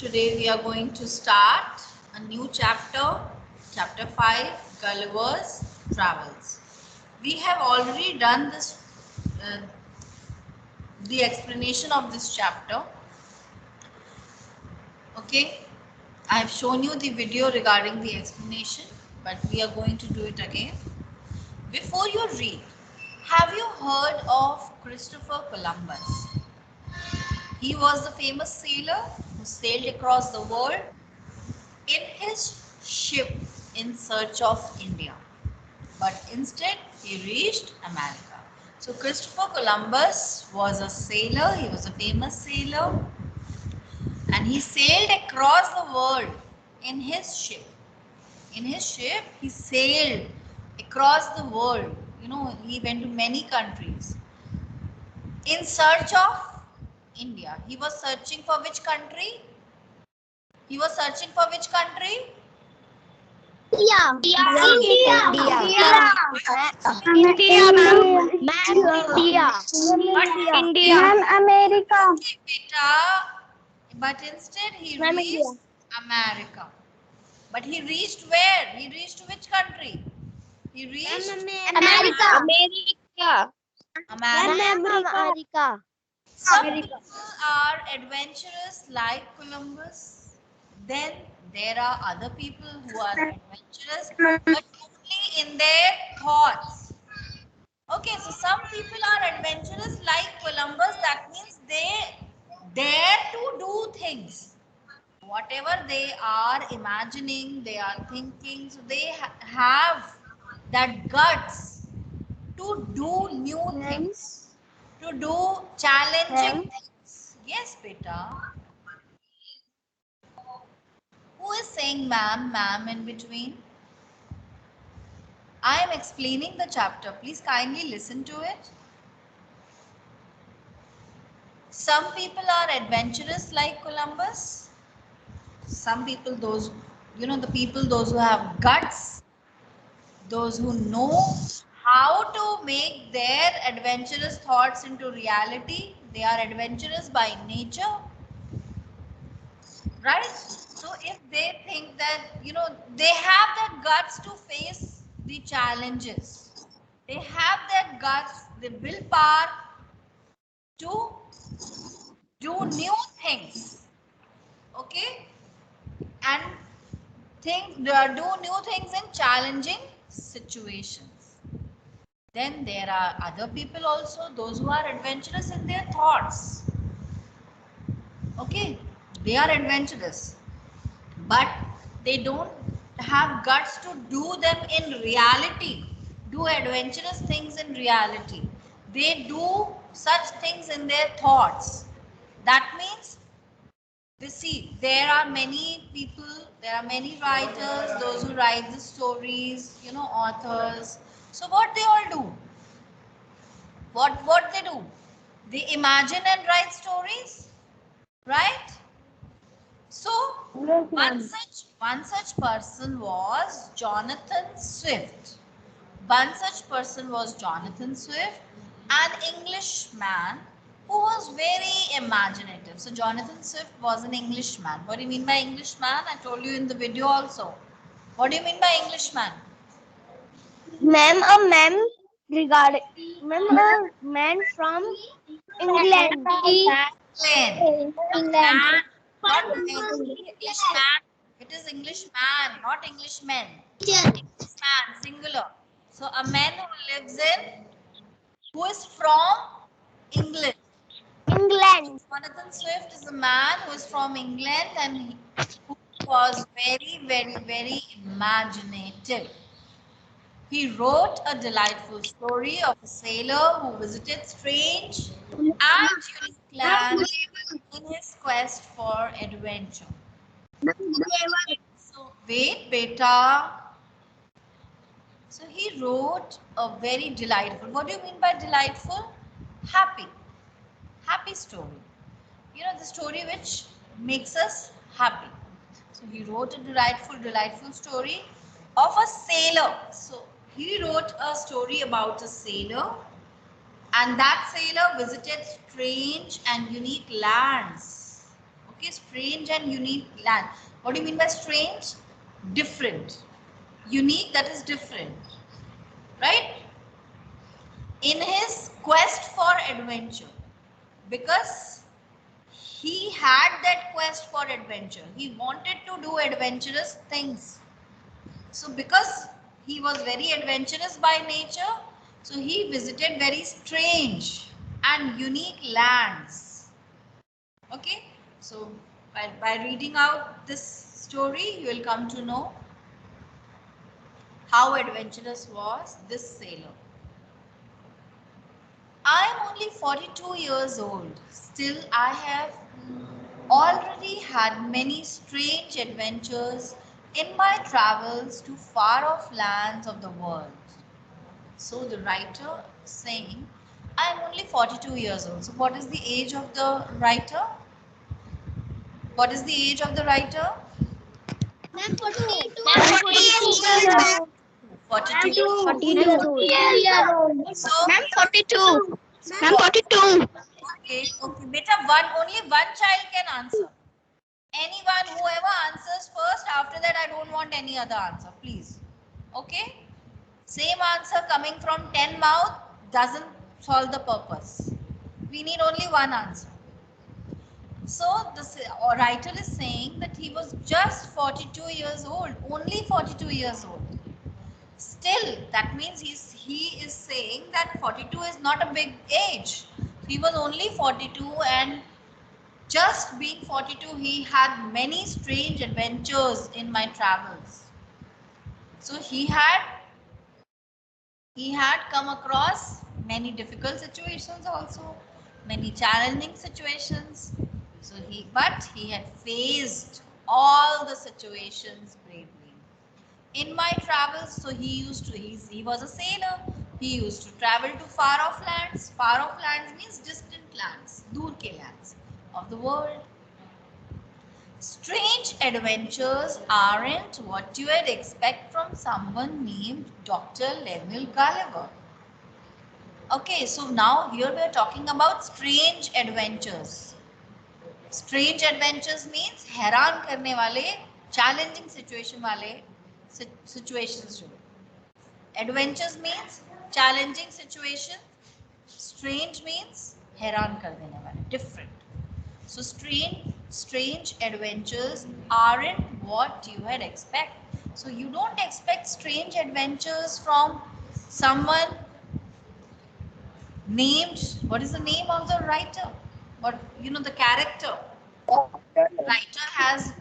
Today we are going to start a new chapter, chapter 5, Gulliver's Travels. We have already done uh, the explanation of this chapter. Okay, I have shown you the video regarding the explanation, but we are going to do it again. Before you read, have you heard of Christopher Columbus? He was the famous sailor who sailed across the world in his ship in search of India, but instead he reached America. So Christopher Columbus was a sailor, he was a famous sailor, and he sailed across the world in his ship. In his ship, he sailed across the world. You know, he went to many countries in search of India. He was searching for which country? He was searching for which country? India. America. But instead he reached America. But he reached where? He reached to which country? He reached America. America. Some people are adventurous like Columbus. Then there are other people who are adventurous, but only in their thoughts. Okay, so some people are adventurous like Columbus. That means they dare to do things. Whatever they are imagining, they are thinking. So they have that guts to do new things, to do challenging things. Yes, beta. Who is saying ma'am in between? I am explaining the chapter. Please kindly listen to it. Some people are adventurous like Columbus. Some people, those, the people, those who have guts, those who know how to make their adventurous thoughts into reality. They are adventurous by nature, right? So if they think that, they have that guts to face the challenges, they have that guts, the willpower to do new things, okay, and do new things in challenging situations. Then there are other people also, those who are adventurous in their thoughts. Okay, they are adventurous, but they don't have guts to do them in reality, do adventurous things in reality. They do such things in their thoughts. That means, we see, there are many people, there are many writers, those who write the stories, authors. So what they all do? What they do? They imagine and write stories, right? So one such person was Jonathan Swift. One such person was Jonathan Swift, an Englishman who was very imaginative. So Jonathan Swift was an Englishman. What do you mean by Englishman? I told you in the video also. What do you mean by Englishman? Ma'am, a man from England. England. A man, not Englishman. It is Englishman, not Englishman. Englishman, singular. So a man who is from England. Jonathan Swift is a man who is from England and who was very, very, very imaginative. He wrote a delightful story of a sailor who visited strange and unique lands in his quest for adventure. So, wait, beta. So, he wrote a very delightful. What do you mean by delightful? Happy. Happy story. The story which makes us happy. So, he wrote a delightful story of a sailor. So, he wrote a story about a sailor, and that sailor visited strange and unique lands. Okay, strange and unique land. What do you mean by strange? Different. Unique, that is different. Right? In his quest for adventure, because he had that quest for adventure, he wanted to do adventurous things. So because he was very adventurous by nature, so he visited very strange and unique lands. Okay, so by reading out this story, you will come to know how adventurous was this sailor. I am only 42 years old. Still, I have already had many strange adventures in my travels to far off lands of the world. So the writer saying, I am only 42 years old. So what is the age of the writer? What is the age of the writer? Ma'am, 42. Ma'am, Ma'am, 42 42 years years old. old. 42 Ma'am, years old. 42 years old. Years old. So, Ma'am, 42. so Ma'am, 42. okay. Beta, only one child can answer. Anyone, whoever answers first, after that I don't want any other answer, please. Okay? Same answer coming from 10 mouth doesn't solve the purpose. We need only one answer. So the writer is saying that he was just 42 years old, only 42 years old. Still, that means he is saying that 42 is not a big age. He was only 42, and just being 42, he had many strange adventures in my travels. So he had come across many difficult situations also, many challenging situations. So he had faced all the situations bravely. In my travels, so he was a sailor. He used to travel to far off lands. Far off lands means distant lands, dur ke lands of the world. Strange adventures aren't what you would expect from someone named Dr. Lemuel Gulliver. Okay, so now here we are talking about strange adventures. Strange adventures means हैरान करने वाले, challenging situation वाले situations जो. Adventures means challenging situation. Strange means हैरान कर देने वाले, different. So strange adventures aren't what you had expect. So you don't expect strange adventures from someone named, what is the name of the writer? What, the character. Writer has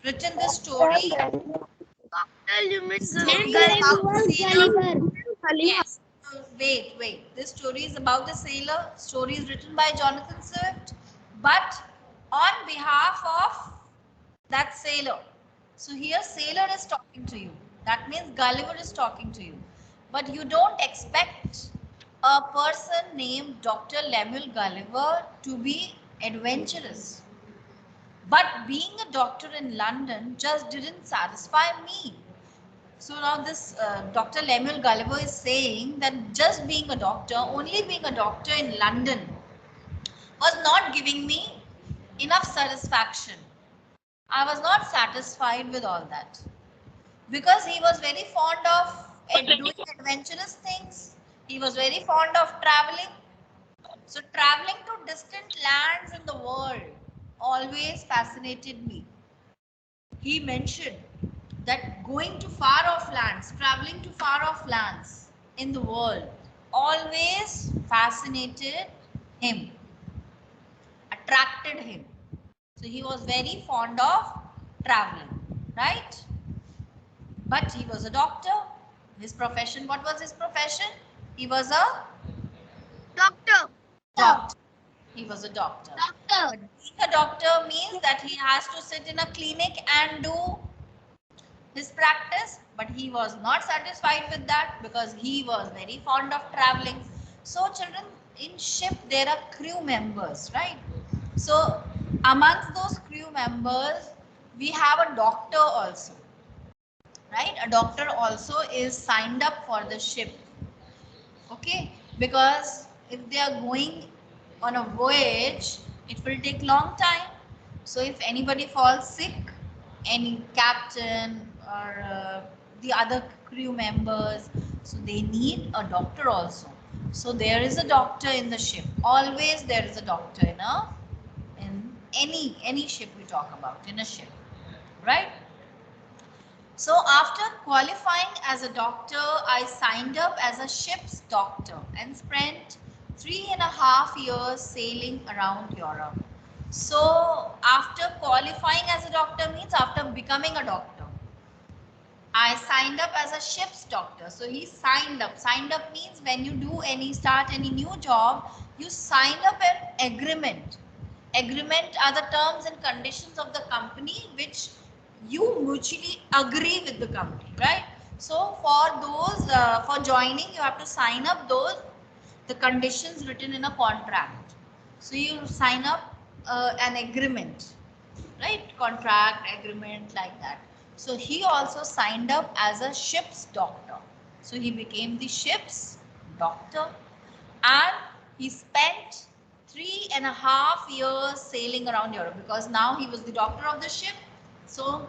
written this story. You mean Story is about the Gulliver? sailor. Gulliver. Yes. Wait. This story is about the sailor. Story is written by Jonathan Swift, but on behalf of that sailor. So here sailor is talking to you. That means Gulliver is talking to you. But you don't expect a person named Dr. Lemuel Gulliver to be adventurous. But being a doctor in London just didn't satisfy me. So now this Dr. Lemuel Gulliver is saying that just being a doctor, only being a doctor in London was not giving me enough satisfaction. I was not satisfied with all that because he was very fond of doing adventurous things. He was very fond of traveling. So traveling to distant lands in the world always fascinated me. He mentioned that going to far off lands, traveling to far off lands in the world always fascinated him, attracted him. So he was very fond of traveling, right? But he was a doctor. His profession, what was his profession? He was a Doctor. doctor. He was a doctor. Doctor. But being a doctor means that he has to sit in a clinic and do his practice, but he was not satisfied with that because he was very fond of traveling. So children, in ship there are crew members, right? So amongst those crew members we have a doctor also, right? A doctor also is signed up for the ship. Okay, because if they are going on a voyage, it will take long time. So if anybody falls sick, any captain or the other crew members, so they need a doctor also. So there is a doctor in the ship. Always there is a doctor in any ship we talk about, in a ship, right? So after qualifying as a doctor, I signed up as a ship's doctor and spent 3.5 years sailing around Europe. So after qualifying as a doctor means after becoming a doctor, I signed up as a ship's doctor. So he signed up. Signed up means when you do start any new job, you sign up an agreement. Agreement are the terms and conditions of the company which you mutually agree with the company, right? So for those, for joining, you have to sign up the conditions written in a contract. So you sign up an agreement, right? Contract, agreement, like that. So he also signed up as a ship's doctor. So he became the ship's doctor, and he spent 3.5 years sailing around Europe because now he was the doctor of the ship. So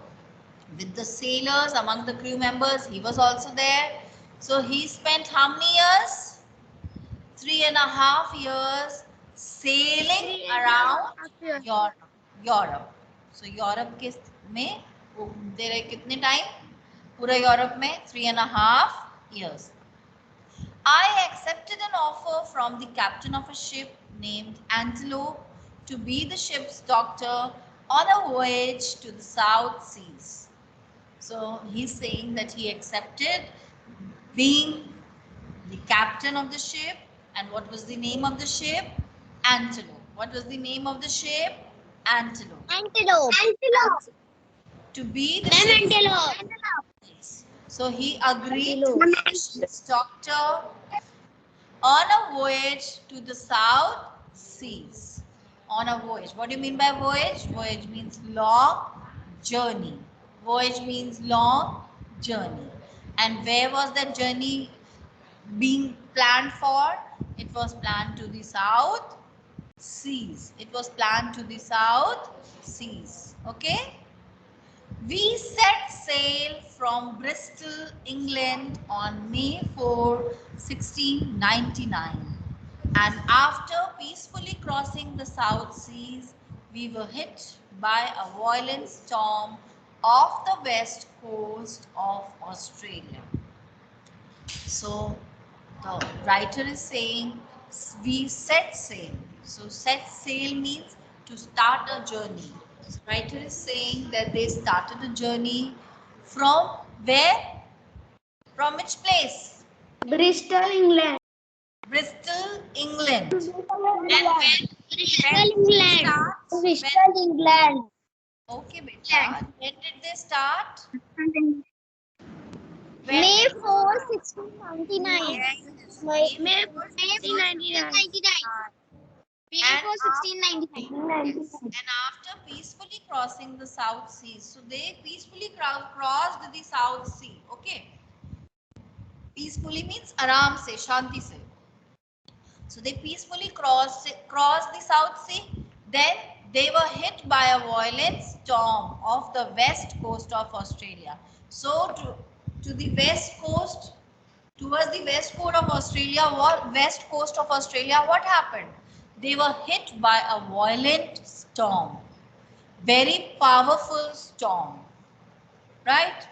with the sailors, among the crew members, he was also there. So he spent how many years? 3.5 years sailing around 3.5 years. Europe. Europe. So Europe के में वो घूमते रहे कितने time? पूरा Europe में 3.5 years. I accepted an offer from the captain of a ship named Antelope to be the ship's doctor on a voyage to the South Seas. So he's saying that he accepted being the captain of the ship. And what was the name of the ship? Antelope. What was the name of the ship? Antelope. Antelope. Antelope. To be the Ma'am, ship's antelope. So he agreed to Antelope. be the ship's doctor on a voyage to the South Seas. On a voyage. What do you mean by voyage? Voyage means long journey. Voyage means long journey. And where was that journey being planned for? It was planned to the South Seas. It was planned to the South Seas. Okay? We set sail from Bristol, England on May 4, 1699. And after peacefully crossing the South Seas, we were hit by a violent storm off the west coast of Australia. So the writer is saying we set sail. So set sail means to start a journey. So writer is saying that they started a journey from where? From which place? Bristol, England. Bristol, England. Bristol, And Bristol, when did they England. start? Bristol, England. Okay, beta. When did they start? When May did 4, 1699. Yes, May 4, 4, 1699. May And 4, 1699. And after peacefully crossing the South Sea, so they peacefully crossed the South Sea. Okay, peacefully means aram se, shanti se. So they peacefully crossed the South Sea. Then they were hit by a violent storm off the west coast of Australia. So to the west coast, towards the west coast of Australia, what happened? They were hit by a violent storm, very powerful storm, right?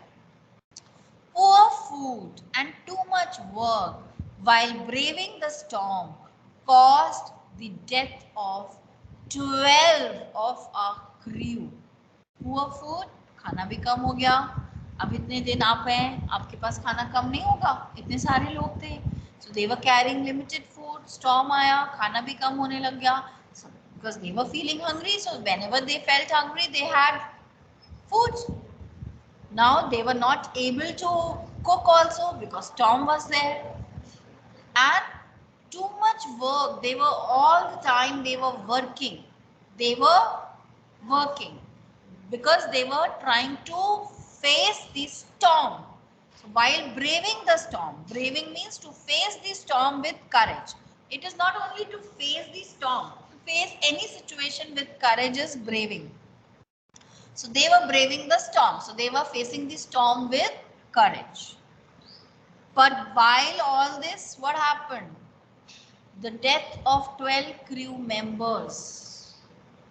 Poor food and too much work while braving the storm caused the death of 12 of our crew. Poor food, खाना भी कम हो गया. अब इतने दिन आप हैं, आपके पास खाना कम नहीं होगा, इतने सारे लोग थे. So they were carrying limited food. Storm आया, खाना भी कम होने लग गया. So, because they were feeling hungry, so whenever they felt hungry, they had food. Now they were not able to cook also because storm was there, and too much work. They were all the time they were working. They were working because they were trying to face the storm. So while braving the storm, braving means to face the storm with courage. It is not only to face the storm, to face any situation with courage is braving. So they were braving the storm. So they were facing the storm with courage. But while all this, what happened? The death of 12 crew members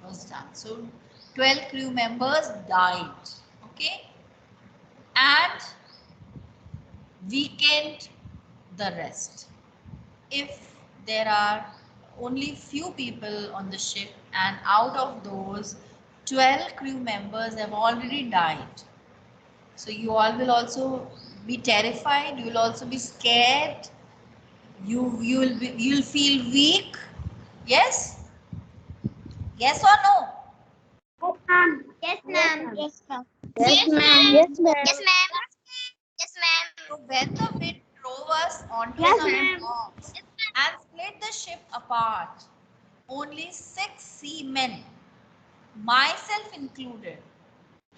was done. So 12 crew members died. Okay. And weakened the rest. If there are only few people on the ship and out of those 12 crew members have already died, so you all will also be terrified, you will also be scared, you'll feel weak. Yes, yes or no? Yes, ma'am. Yes, ma'am. Yes, ma'am. Yes, ma'am. Yes, ma'am. So when the wind drove us onto Yes, some ma'am. rocks and split the ship apart, only 6 seamen, myself included,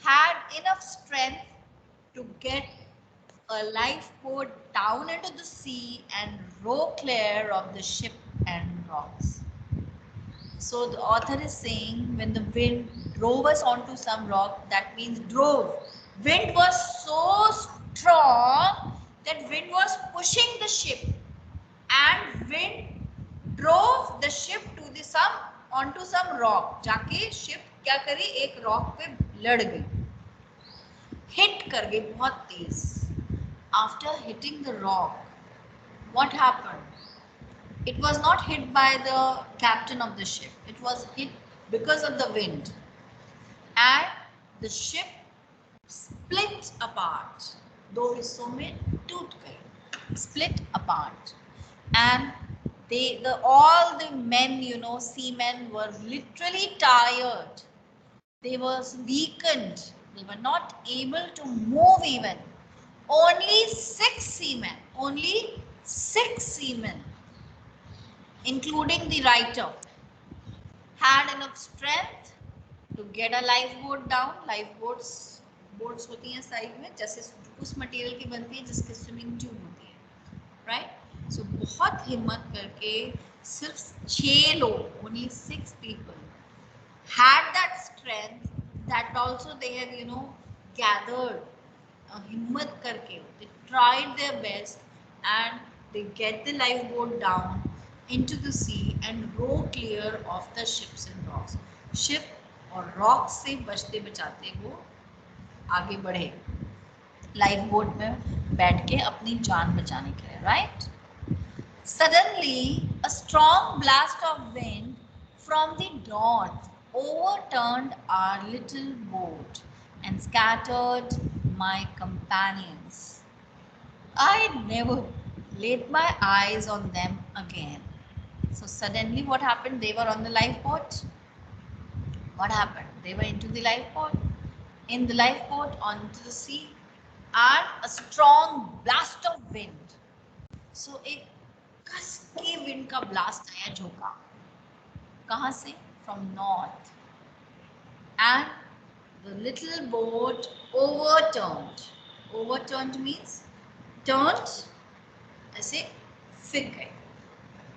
had enough strength to get a lifeboat down into the sea and row clear of the ship and rocks. So the author is saying when the wind drove us onto some rock, that means drove. Wind was so strong that wind was pushing the ship and wind drove the ship to the some onto some rock. जाके ship क्या करी एक rock पे लड़ गई, hit कर गई बहुत तेज. After hitting the rock, what happened? It was not hit by the captain of the ship. It was hit because of the wind. And the ship split apart. दो हिस्सों में टूट गई. Split apart. And all the men, seamen were literally tired. They were weakened. They were not able to move even. Only six seamen, including the writer, had enough strength to get a lifeboat down. Lifeboats boats होती हैं side में, जैसे उस material की बनती है जिसके swimming tube होती है, राइट. सो बहुत हिम्मत करके सिर्फ 6 लोग, only 6 people had that strength, that also they have gathered himmat karke, they tried their best and they get the lifeboat down into the sea and row clear of the ships and rocks. Ship और rocks से बचते बचाते वो आगे बढ़े life boat में बैठ के अपनी जान बचाने के लिए, right. Suddenly, a strong blast of wind from the north overturned our little boat and scattered my companions. I never laid my eyes on them again. So suddenly what happened? They were on the lifeboat. What happened? They were into the lifeboat. In the lifeboat onto the sea and a strong blast of wind. So एक कस के wind का blast आया, झोंका. कहाँ से? From north. And the little boat overturned. Overturned means turned, ऐसे फिर गए,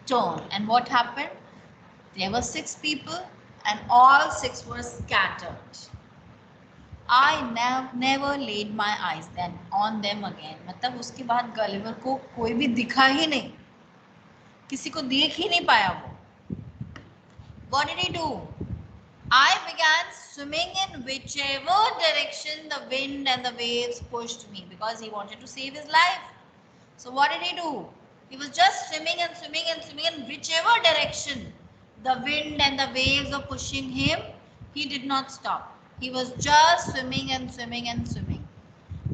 turn. And what happened? There were 6 people and all 6 were scattered. I never laid my eyes then on them again. मतलब उसके बाद गलिवर को कोई भी दिखा ही नहीं, किसी को देख ही नहीं पाया वो. What did he do? I began swimming in whichever direction the wind and the waves pushed me, because he wanted to save his life. So what did he do? He was just swimming and swimming and swimming in whichever direction the wind and the waves were pushing him. He did not stop. He was just swimming and swimming and swimming.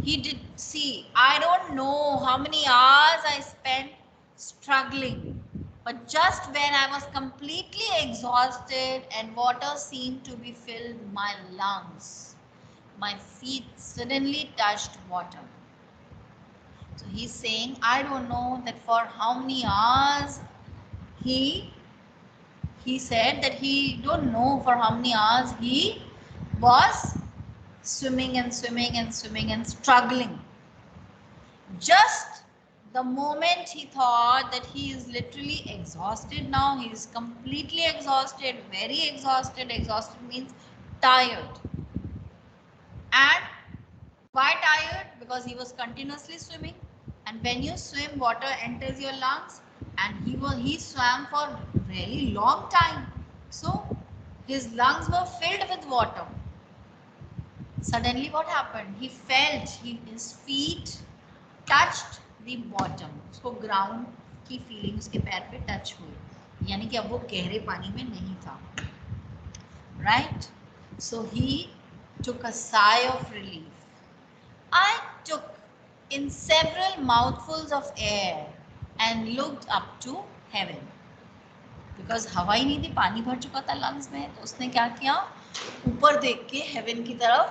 He did see, I don't know how many hours I spent struggling. But just when I was completely exhausted and water seemed to be filled my lungs, my feet suddenly touched water. So he's saying, I don't know that for how many hours he said that he don't know for how many hours he was swimming and swimming and swimming and struggling. Just the moment he thought that he is literally exhausted now, he is completely exhausted, very exhausted. Exhausted means tired. And why tired? Because he was continuously swimming. And when you swim, water enters your lungs, and he swam for really long time. So his lungs were filled with water. Suddenly what happened? He felt his feet touched the bottom. उसको ground की feeling उसके पैर पे touch हुई, यानी कि अब वो गहरे पानी में नहीं था. Right? So he took a sigh of relief. I took in several mouthfuls of air and looked up to heaven. Because हवा ही नहीं थी, पानी भर चुका था लंग्स में, तो उसने क्या किया, ऊपर देख के हेवन की तरफ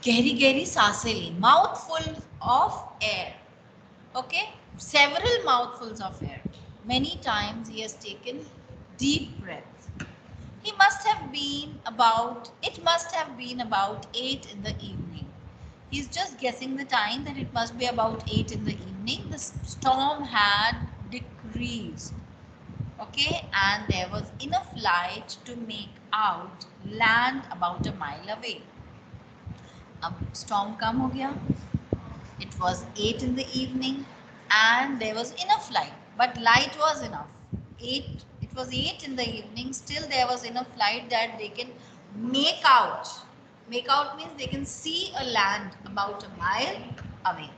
गहरी गहरी सांसें ली. Mouthful of air. Okay, several mouthfuls of air. Many times he has taken deep breaths. It must have been about 8 in the evening. He's just guessing the time that it must be about 8 in the evening. The storm had decreased. Okay, and there was enough light to make out land about a mile away. अब storm कम हो गया. It was 8 in the evening and there was enough light, but light was enough. It was 8 in the evening, still there was enough light that they can make out. Make out means they can see a land about a mile away.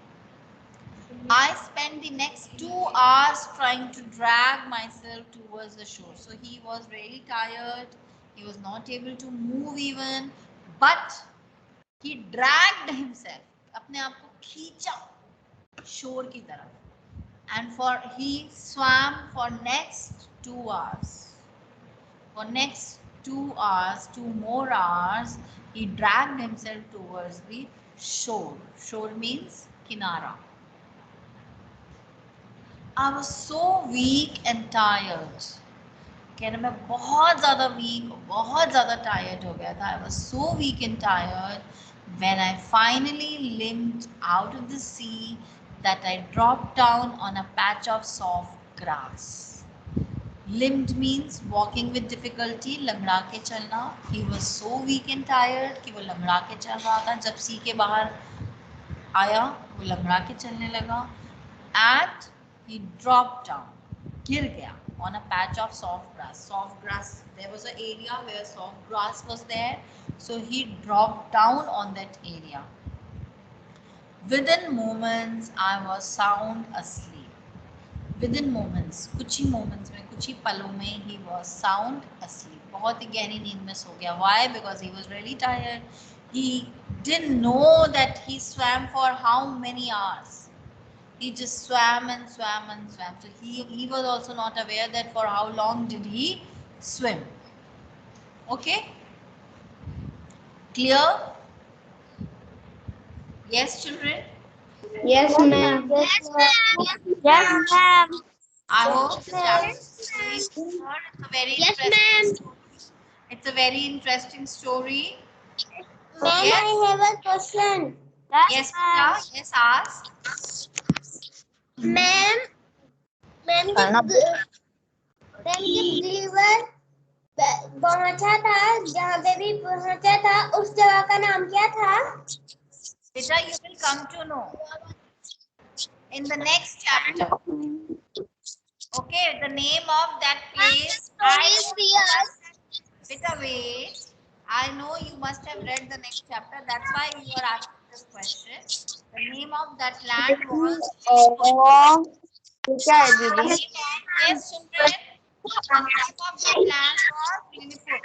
I spent the next 2 hours trying to drag myself towards the shore. So he was really tired. He was not able to move even, but he dragged himself. अपने आप को खींचा shore की तरफ. And he swam for next 2 hours. For next 2 hours, 2 more hours, he dragged himself towards the shore. Shore means kinara. I was so weak and tired. कह रहे मैं बहुत ज़्यादा वीक, बहुत ज़्यादा टायर्ड हो गया था. I was so weak and tired when I finally limped out of the sea that I dropped down on a patch of soft grass. Limped means walking with difficulty, लंगड़ा के चलना. He was so weak and tired कि वो लंगड़ा के चल रहा था. जब सी के बाहर आया वो लंगड़ा के चलने लगा. And he dropped down, गिर गया on a patch of soft grass. Soft grass, there was an area where soft grass was there, so he dropped down on that area. Within moments, I was sound asleep. Within moments, कुछ ही moments में, कुछ ही पलों में, he was sound asleep. बहुत ही गहरी नींद में सो गया. Why? Because he was really tired. He didn't know that he swam for how many hours. He just swam and swam and swam. So he was also not aware that for how long did he swim. Okay? Clear? Yes, children? Yes, ma'am. Yes, ma'am. Yes, ma'am. I hope the chapter is very clear. It's a very Yes, interesting ma'am. story. It's a very interesting story. Ma'am, Yes? I have a question. Yes, Pooja? Yes, ask. Ma'am, ma'am, Gulliver पहुंचा था, जहाँ पे भी पहुंचा था, उस जगह का नाम क्या था? Beta, you will come to know in the next chapter. Okay, the name of that place. Story is here. Beta, wait. I know you must have read the next chapter. That's why you are asking this question. The name of that land was क्या है दीदी? Yes, children. The name of that land was Lilliput.